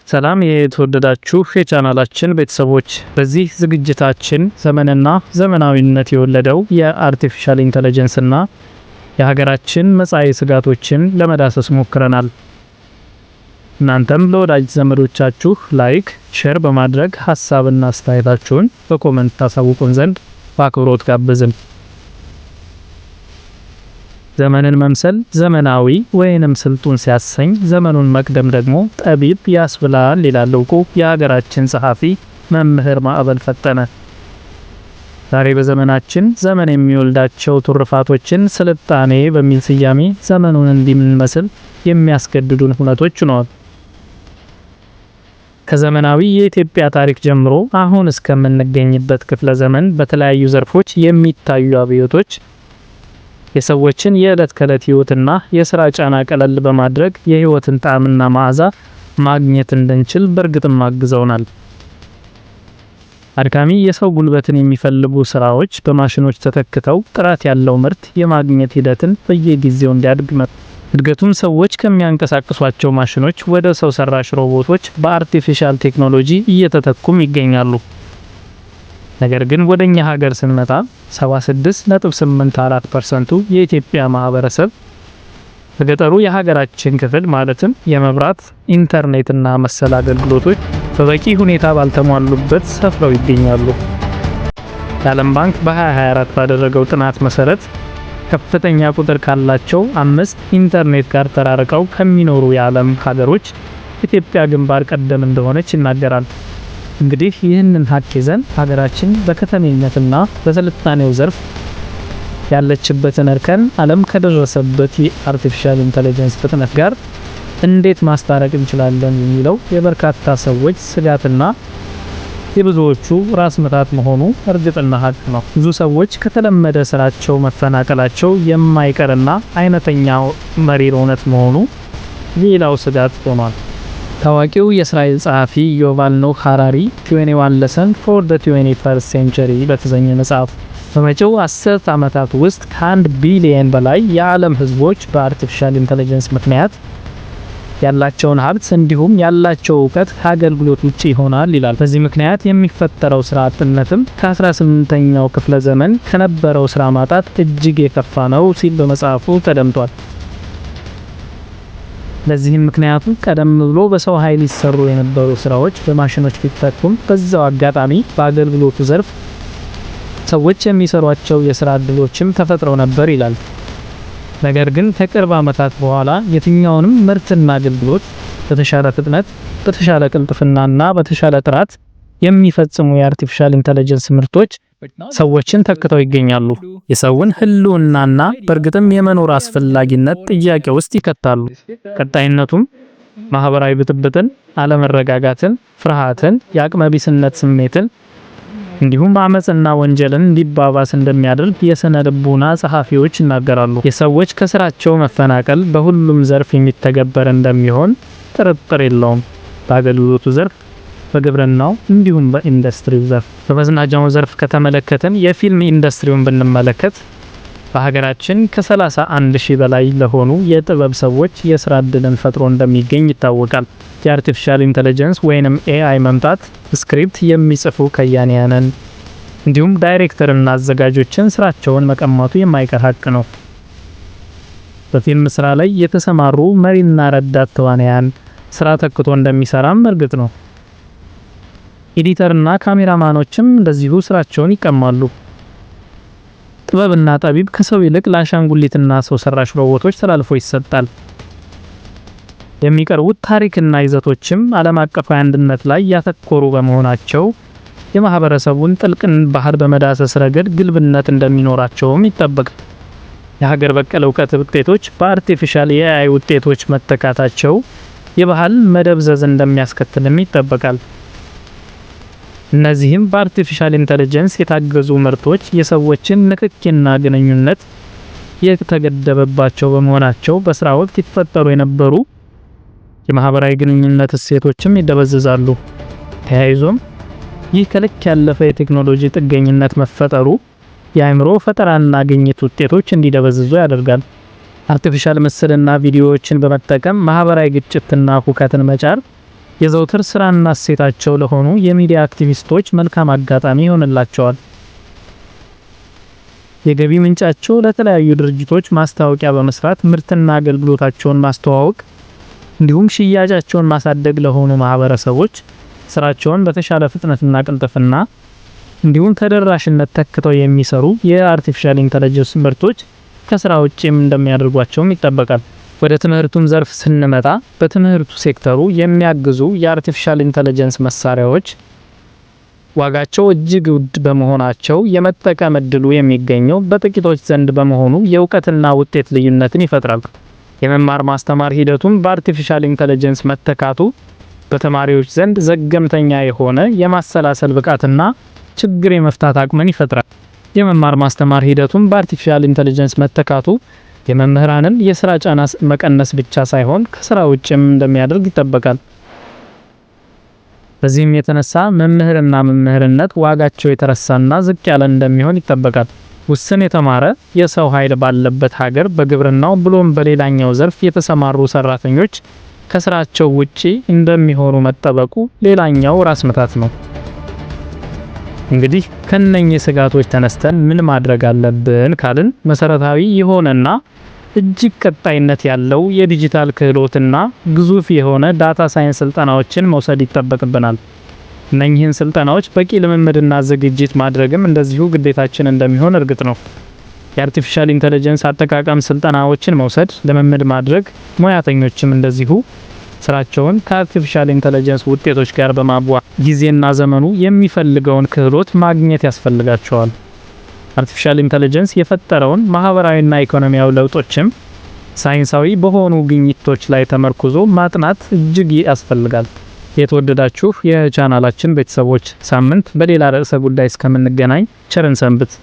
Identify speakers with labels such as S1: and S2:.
S1: ሰላም የተወደዳችሁ የቻናላችን ቤተሰቦች፣ በዚህ ዝግጅታችን ዘመንና ዘመናዊነት የወለደው የአርቲፊሻል ኢንተለጀንስ እና የሀገራችን መጻኢ ስጋቶችን ለመዳሰስ ሞክረናል። እናንተም ለወዳጅ ዘመዶቻችሁ ላይክ፣ ሼር በማድረግ ሐሳብና አስተያየታችሁን በኮሜንት ታሳውቁን ዘንድ በአክብሮት ጋበዝን። ዘመንን መምሰል ዘመናዊ ወይንም ስልጡን ሲያሰኝ ዘመኑን መቅደም ደግሞ ጠቢብ ያስብላል ይላል ዕውቁ የሀገራችን ጸሐፊ መምህር ማዕበል ፈጠነ። ዛሬ በዘመናችን ዘመን የሚወልዳቸው ትሩፋቶችን ስልጣኔ በሚል ስያሜ ዘመኑን እንድንመስል የሚያስገድዱን ሁነቶች ሆነዋል። ከዘመናዊ የኢትዮጵያ ታሪክ ጀምሮ አሁን እስከምንገኝበት ክፍለ ዘመን በተለያዩ ዘርፎች የሚታዩ አብዮቶች የሰዎችን የዕለት ከዕለት ህይወትና የሥራ ጫና ቀለል በማድረግ የህይወትን ጣዕምና መዓዛ ማግኘት እንድንችል በእርግጥም አግዘውናል። አድካሚ የሰው ጉልበትን የሚፈልጉ ስራዎች በማሽኖች ተተክተው ጥራት ያለው ምርት የማግኘት ሂደትን በየጊዜው እንዲያድግ እድገቱም ሰዎች ከሚያንቀሳቅሷቸው ማሽኖች ወደ ሰው ሰራሽ ሮቦቶች በአርቲፊሻል ቴክኖሎጂ እየተተኩም ይገኛሉ። ነገር ግን ወደኛ ሀገር ስንመጣ 76.84% የኢትዮጵያ ማህበረሰብ በገጠሩ የሀገራችን ክፍል ማለትም የመብራት፣ ኢንተርኔትና መሰል አገልግሎቶች በበቂ ሁኔታ ባልተሟሉበት ሰፍረው ይገኛሉ። የዓለም ባንክ በ2024 ባደረገው ጥናት መሰረት ከፍተኛ ቁጥር ካላቸው 5 ኢንተርኔት ጋር ተራርቀው ከሚኖሩ የዓለም ሀገሮች ኢትዮጵያ ግንባር ቀደም እንደሆነች ይናገራል። እንግዲህ ይህንን ሀቅ ይዘን ሀገራችን በከተሜነትና በስልጣኔው ዘርፍ ያለችበትን እርከን ዓለም ከደረሰበት የአርቲፊሻል ኢንተለጀንስ ፍጥነት ጋር እንዴት ማስታረቅ እንችላለን የሚለው የበርካታ ሰዎች ስጋትና የብዙዎቹ ራስ ምታት መሆኑ እርግጥና ሀቅ ነው። ብዙ ሰዎች ከተለመደ ስራቸው መፈናቀላቸው የማይቀርና አይነተኛው መሪር እውነት መሆኑ ሌላው ስጋት ሆኗል። ታዋቂው የእስራኤል ጸሐፊ ዩቫል ኖህ ሃራሪ 21 Lessons for the 21st Century በተሰኘ መጽሐፍ በመጪው 10 ዓመታት ውስጥ ከ1 ቢሊየን በላይ የዓለም ህዝቦች በአርቲፊሻል ኢንተለጀንስ ምክንያት ያላቸውን ሀብት እንዲሁም ያላቸው ዕውቀት ከአገልግሎት ውጪ ይሆናል ይላል። በዚህ ምክንያት የሚፈጠረው ስራ አጥነትም ከ18ኛው ክፍለ ዘመን ከነበረው ስራ ማጣት እጅግ የከፋ ነው ሲል በመጽሐፉ ተደምጧል። ለዚህም ምክንያቱ ቀደም ብሎ በሰው ኃይል ይሰሩ የነበሩ ስራዎች በማሽኖች ቢተኩም በዛው አጋጣሚ በአገልግሎቱ ዘርፍ ሰዎች የሚሰሯቸው የሥራ ዕድሎችም ተፈጥረው ነበር ይላል። ነገር ግን ከቅርብ ዓመታት በኋላ የትኛውንም ምርትና አገልግሎት በተሻለ ፍጥነት፣ በተሻለ ቅልጥፍናና በተሻለ ጥራት የሚፈጽሙ የአርቲፊሻል ኢንተለጀንስ ምርቶች ሰዎችን ተክተው ይገኛሉ። የሰውን ህልውናና በእርግጥም የመኖር አስፈላጊነት ጥያቄ ውስጥ ይከታሉ። ቀጣይነቱም ማህበራዊ ብጥብጥን፣ አለመረጋጋትን፣ ፍርሃትን፣ የአቅመቢስነት ስሜትን እንዲሁም አመጽና ወንጀልን እንዲባባስ እንደሚያደርግ የሥነ ልቦና ጸሐፊዎች ይናገራሉ። የሰዎች ከስራቸው መፈናቀል በሁሉም ዘርፍ የሚተገበር እንደሚሆን ጥርጥር የለውም። በአገልግሎቱ ዘርፍ፣ በግብርናው እንዲሁም በኢንዱስትሪው ዘርፍ። በመዝናኛው ዘርፍ ከተመለከተን የፊልም ኢንዱስትሪውን ብንመለከት በሀገራችን ከ31,000 በላይ ለሆኑ የጥበብ ሰዎች የሥራ ዕድልን ፈጥሮ እንደሚገኝ ይታወቃል። የአርቲፊሻል ኢንተለጀንስ ወይንም AI መምጣት ስክሪፕት የሚጽፉ ከያንያንን እንዲሁም ዳይሬክተርና አዘጋጆችን ስራቸውን መቀማቱ የማይቀር ሀቅ ነው። በፊልም ስራ ላይ የተሰማሩ መሪና ረዳት ተዋናያን ስራ ተክቶ እንደሚሰራም እርግጥ ነው። ኤዲተርና ካሜራማኖችም እንደዚሁ ስራቸውን ይቀማሉ። ጥበብና ጠቢብ ከሰው ይልቅ ለአሻንጉሊትና ሰው ሰራሽ ሮቦቶች ተላልፎ ይሰጣል። የሚቀርቡት ታሪክና ይዘቶችም ዓለም አቀፋዊ አንድነት ላይ ያተኮሩ በመሆናቸው የማህበረሰቡን ጥልቅን ባህር በመዳሰስ ረገድ ግልብነት እንደሚኖራቸውም ይጠበቃል። የሀገር በቀል ዕውቀት ውጤቶች በአርቲፊሻል AI ውጤቶች መተካታቸው የባህል መደብዘዝ እንደሚያስከትልም ይጠበቃል። እነዚህም በአርቲፊሻል ኢንተለጀንስ የታገዙ ምርቶች የሰዎችን ንክኪና ግንኙነት የተገደበባቸው በመሆናቸው በስራ ወቅት ይፈጠሩ የነበሩ የማህበራዊ ግንኙነት እሴቶችም ይደበዘዛሉ። ተያይዞም ይህ ከልክ ያለፈ የቴክኖሎጂ ጥገኝነት መፈጠሩ የአእምሮ ፈጠራና ግኝት ውጤቶች እንዲደበዝዙ ያደርጋል። አርቲፊሻል ምስልና ቪዲዮዎችን በመጠቀም ማህበራዊ ግጭትና ሁከትን መጫር የዘውትር ስራና እሴታቸው ለሆኑ የሚዲያ አክቲቪስቶች መልካም አጋጣሚ ይሆንላቸዋል። የገቢ ምንጫቸው ለተለያዩ ድርጅቶች ማስታወቂያ በመስራት ምርትና አገልግሎታቸውን ማስተዋወቅ እንዲሁም ሽያጫቸውን ማሳደግ ለሆኑ ማህበረሰቦች ስራቸውን በተሻለ ፍጥነትና ቅልጥፍና እንዲሁም ተደራሽነት ተክተው የሚሰሩ የአርቲፊሻል ኢንተለጀንስ ምርቶች ከስራ ውጪም እንደሚያደርጓቸውም ይጠበቃል። ወደ ትምህርቱም ዘርፍ ስንመጣ በትምህርቱ ሴክተሩ የሚያግዙ የአርቲፊሻል ኢንተለጀንስ መሳሪያዎች ዋጋቸው እጅግ ውድ በመሆናቸው የመጠቀም እድሉ የሚገኘው በጥቂቶች ዘንድ በመሆኑ የእውቀትና ውጤት ልዩነትን ይፈጥራል። የመማር ማስተማር ሂደቱም በአርቲፊሻል ኢንተለጀንስ መተካቱ በተማሪዎች ዘንድ ዘገምተኛ የሆነ የማሰላሰል ብቃትና ችግር የመፍታት አቅምን ይፈጥራል። የመማር ማስተማር ሂደቱም በአርቲፊሻል ኢንተለጀንስ መተካቱ የመምህራንን የስራ ጫና መቀነስ ብቻ ሳይሆን ከስራ ውጭም እንደሚያደርግ ይጠበቃል። በዚህም የተነሳ መምህርና መምህርነት ዋጋቸው የተረሳና ዝቅ ያለ እንደሚሆን ይጠበቃል። ውስን የተማረ የሰው ኃይል ባለበት ሀገር በግብርናው ብሎም በሌላኛው ዘርፍ የተሰማሩ ሰራተኞች ከስራቸው ውጪ እንደሚሆኑ መጠበቁ ሌላኛው ራስ ምታት ነው። እንግዲህ ከነኚህ ስጋቶች ተነስተን ምን ማድረግ አለብን ካልን መሰረታዊ የሆነና እጅግ ቀጣይነት ያለው የዲጂታል ክህሎትና ግዙፍ የሆነ ዳታ ሳይንስ ስልጠናዎችን መውሰድ ይጠበቅብናል። እነኚህን ስልጠናዎች በቂ ልምምድና ዝግጅት ማድረግም እንደዚሁ ግዴታችን እንደሚሆን እርግጥ ነው። የአርቲፊሻል ኢንተለጀንስ አጠቃቀም ስልጠናዎችን መውሰድ፣ ልምምድ ማድረግ፣ ሙያተኞችም እንደዚሁ ስራቸውን ከአርቲፊሻል ኢንተለጀንስ ውጤቶች ጋር በማዋሃድ ጊዜና ዘመኑ የሚፈልገውን ክህሎት ማግኘት ያስፈልጋቸዋል። አርቲፊሻል ኢንተለጀንስ የፈጠረውን ማህበራዊና ኢኮኖሚያዊ ለውጦችም ሳይንሳዊ በሆኑ ግኝቶች ላይ ተመርኩዞ ማጥናት እጅግ ያስፈልጋል። የተወደዳችሁ የቻናላችን ቤተሰቦች ሳምንት በሌላ ርዕሰ ጉዳይ እስከምንገናኝ ቸርን ሰንብት።